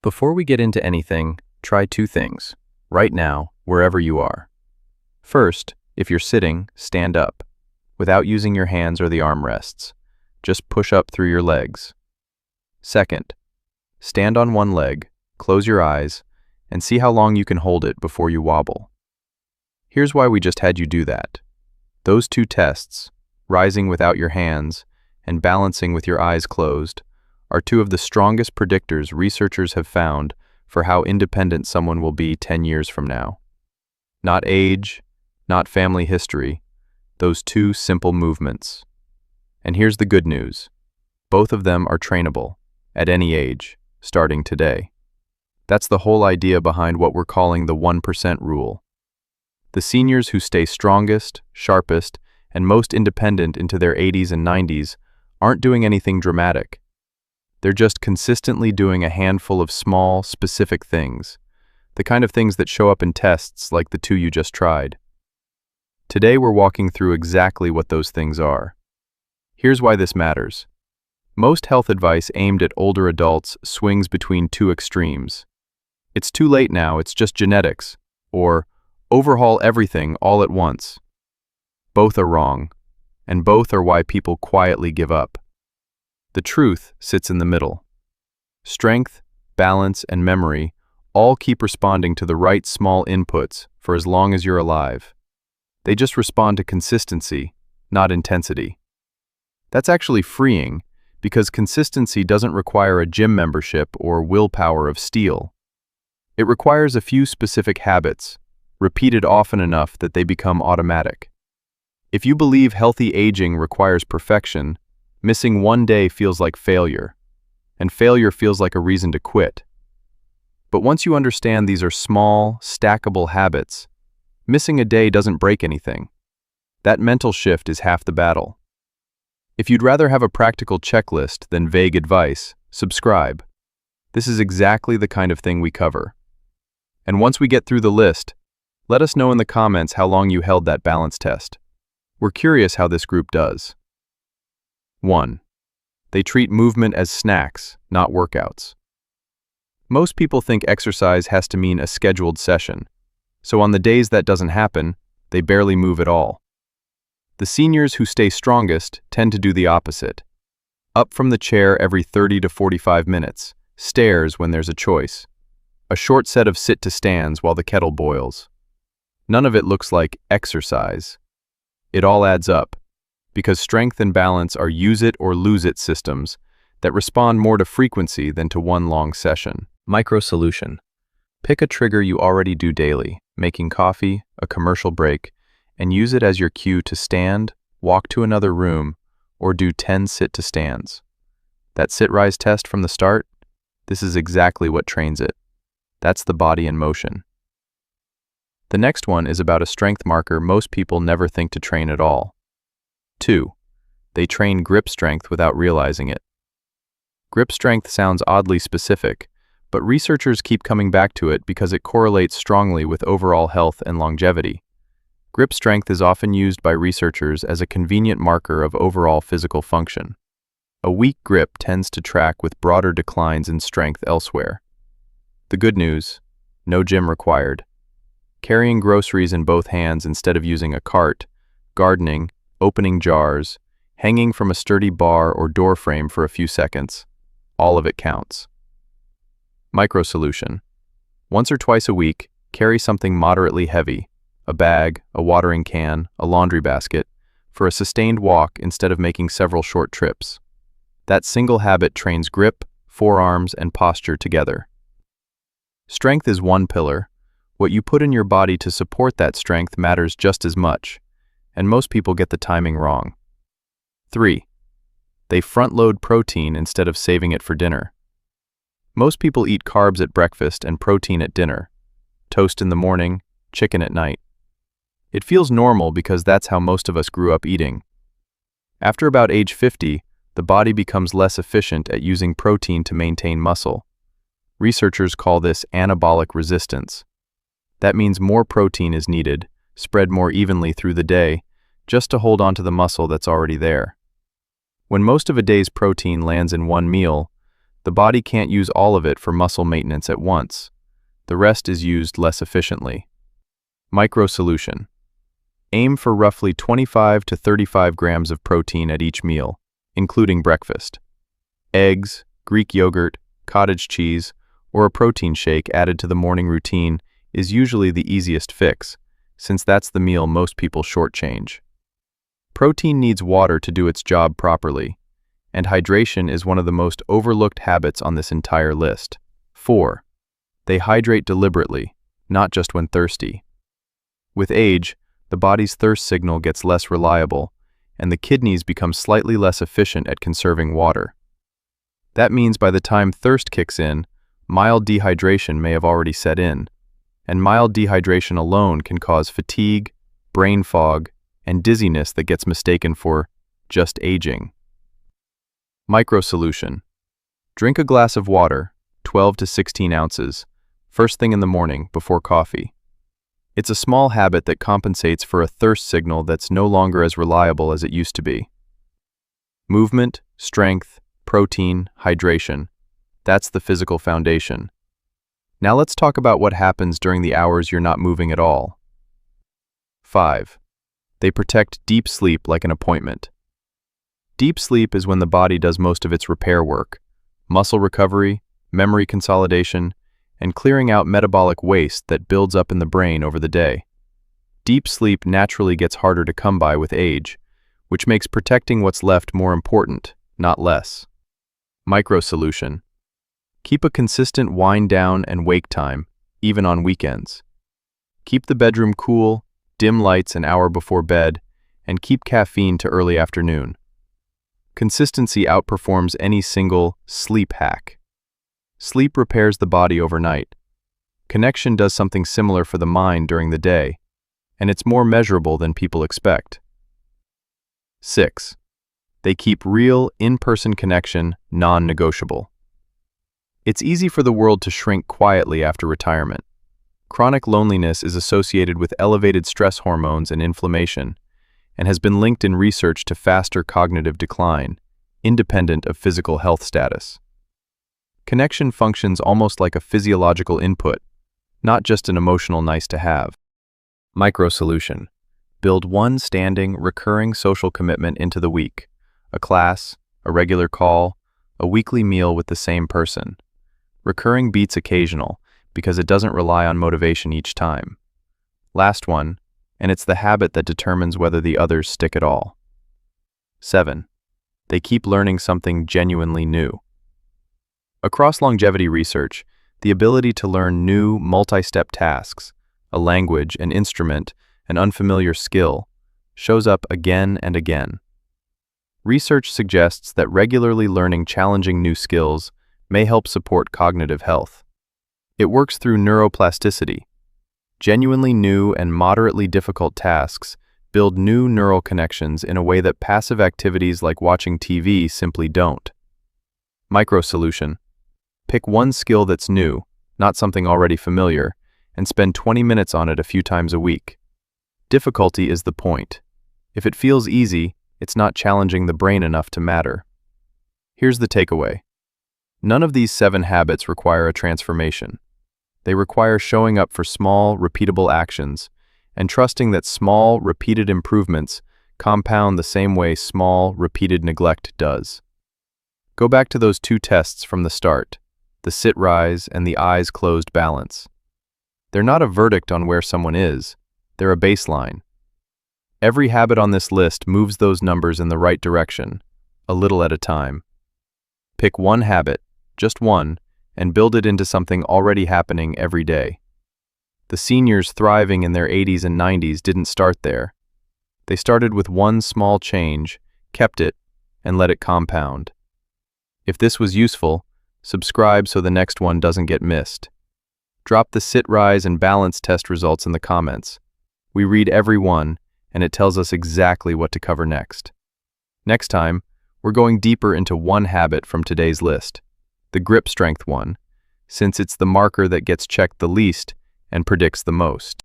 Before we get into anything, try two things, right now, wherever you are. First, if you're sitting, stand up, without using your hands or the armrests. Just push up through your legs. Second, stand on one leg, close your eyes, and see how long you can hold it before you wobble. Here's why we just had you do that. Those two tests, rising without your hands and balancing with your eyes closed, are two of the strongest predictors researchers have found for how independent someone will be 10 years from now. Not age, not family history, those two simple movements. And here's the good news. Both of them are trainable, at any age, starting today. That's the whole idea behind what we're calling the 1% rule. The seniors who stay strongest, sharpest, and most independent into their 80s and 90s aren't doing anything dramatic. They're just consistently doing a handful of small, specific things, the kind of things that show up in tests like the two you just tried. Today we're walking through exactly what those things are. Here's why this matters. Most health advice aimed at older adults swings between two extremes. It's too late now, it's just genetics, or overhaul everything all at once. Both are wrong, and both are why people quietly give up. The truth sits in the middle. Strength, balance, and memory all keep responding to the right small inputs for as long as you're alive. They just respond to consistency, not intensity. That's actually freeing, because consistency doesn't require a gym membership or willpower of steel. It requires a few specific habits, repeated often enough that they become automatic. If you believe healthy aging requires perfection, missing one day feels like failure, and failure feels like a reason to quit. But once you understand these are small, stackable habits, missing a day doesn't break anything. That mental shift is half the battle. If you'd rather have a practical checklist than vague advice, subscribe. This is exactly the kind of thing we cover. And once we get through the list, let us know in the comments how long you held that balance test. We're curious how this group does. 1. They treat movement as snacks, not workouts. Most people think exercise has to mean a scheduled session, so on the days that doesn't happen, they barely move at all. The seniors who stay strongest tend to do the opposite. Up from the chair every 30 to 45 minutes, stairs when there's a choice. A short set of sit-to-stands while the kettle boils. None of it looks like exercise. It all adds up, because strength and balance are use-it-or-lose-it systems that respond more to frequency than to one long session. Micro-solution. Pick a trigger you already do daily, making coffee, a commercial break, and use it as your cue to stand, walk to another room, or do 10 sit-to-stands. That sit-rise test from the start? This is exactly what trains it. That's the body in motion. The next one is about a strength marker most people never think to train at all. 2. They train grip strength without realizing it. Grip strength sounds oddly specific, but researchers keep coming back to it because it correlates strongly with overall health and longevity. Grip strength is often used by researchers as a convenient marker of overall physical function. A weak grip tends to track with broader declines in strength elsewhere. The good news: no gym required. Carrying groceries in both hands instead of using a cart, gardening, opening jars, hanging from a sturdy bar or door frame for a few seconds, all of it counts. Micro-solution. Once or twice a week, carry something moderately heavy, a bag, a watering can, a laundry basket, for a sustained walk instead of making several short trips. That single habit trains grip, forearms, and posture together. Strength is one pillar. What you put in your body to support that strength matters just as much, and most people get the timing wrong. 3. They front-load protein instead of saving it for dinner. Most people eat carbs at breakfast and protein at dinner. Toast in the morning, chicken at night. It feels normal because that's how most of us grew up eating. After about age 50, the body becomes less efficient at using protein to maintain muscle. Researchers call this anabolic resistance. That means more protein is needed, spread more evenly through the day, just to hold onto the muscle that's already there. When most of a day's protein lands in one meal, The body can't use all of it for muscle maintenance at once. The rest is used less efficiently. Micro solution. Aim for roughly 25 to 35 grams of protein at each meal, including breakfast. Eggs, Greek yogurt, cottage cheese, or a protein shake added to the morning routine is usually the easiest fix, since that's the meal most people shortchange. Protein needs water to do its job properly, and hydration is one of the most overlooked habits on this entire list. 4. They hydrate deliberately, not just when thirsty. With age, the body's thirst signal gets less reliable, and the kidneys become slightly less efficient at conserving water. That means by the time thirst kicks in, mild dehydration may have already set in, and mild dehydration alone can cause fatigue, brain fog, and dizziness that gets mistaken for just aging. Micro solution. Drink a glass of water, 12 to 16 ounces, first thing in the morning before coffee. It's a small habit that compensates for a thirst signal that's no longer as reliable as it used to be. Movement, strength, protein, hydration. That's the physical foundation. Now let's talk about what happens during the hours you're not moving at all. 5. They protect deep sleep like an appointment. Deep sleep is when the body does most of its repair work, muscle recovery, memory consolidation, and clearing out metabolic waste that builds up in the brain over the day. Deep sleep naturally gets harder to come by with age, which makes protecting what's left more important, not less. Micro solution. Keep a consistent wind down and wake time, even on weekends. Keep the bedroom cool, dim lights an hour before bed, and keep caffeine to early afternoon. Consistency outperforms any single sleep hack. Sleep repairs the body overnight. Connection does something similar for the mind during the day, and it's more measurable than people expect. 6. They keep real, in-person connection non-negotiable. It's easy for the world to shrink quietly after retirement. Chronic loneliness is associated with elevated stress hormones and inflammation, and has been linked in research to faster cognitive decline, independent of physical health status. Connection functions almost like a physiological input, not just an emotional nice-to-have. Micro solution. Build one standing, recurring social commitment into the week. A class, a regular call, a weekly meal with the same person. Recurring beats occasional because it doesn't rely on motivation each time. Last one, and it's the habit that determines whether the others stick at all. 7. They keep learning something genuinely new. Across longevity research, the ability to learn new multi-step tasks, a language, an instrument, an unfamiliar skill, shows up again and again. Research suggests that regularly learning challenging new skills may help support cognitive health. It works through neuroplasticity. Genuinely new and moderately difficult tasks build new neural connections in a way that passive activities like watching TV simply don't. Micro solution. Pick one skill that's new, not something already familiar, and spend 20 minutes on it a few times a week. Difficulty is the point. If it feels easy, it's not challenging the brain enough to matter. Here's the takeaway. None of these 7 habits require a transformation. They require showing up for small, repeatable actions and trusting that small, repeated improvements compound the same way small, repeated neglect does. Go back to those 2 tests from the start, the sit-rise and the eyes-closed balance. They're not a verdict on where someone is, they're a baseline. Every habit on this list moves those numbers in the right direction, a little at a time. Pick one habit, just one, and build it into something already happening every day. The seniors thriving in their 80s and 90s didn't start there. They started with one small change, kept it, and let it compound. If this was useful, subscribe so the next one doesn't get missed. Drop the sit, rise, and balance test results in the comments. We read every one, and it tells us exactly what to cover next. Next time, we're going deeper into one habit from today's list, the grip strength one, since it's the marker that gets checked the least and predicts the most.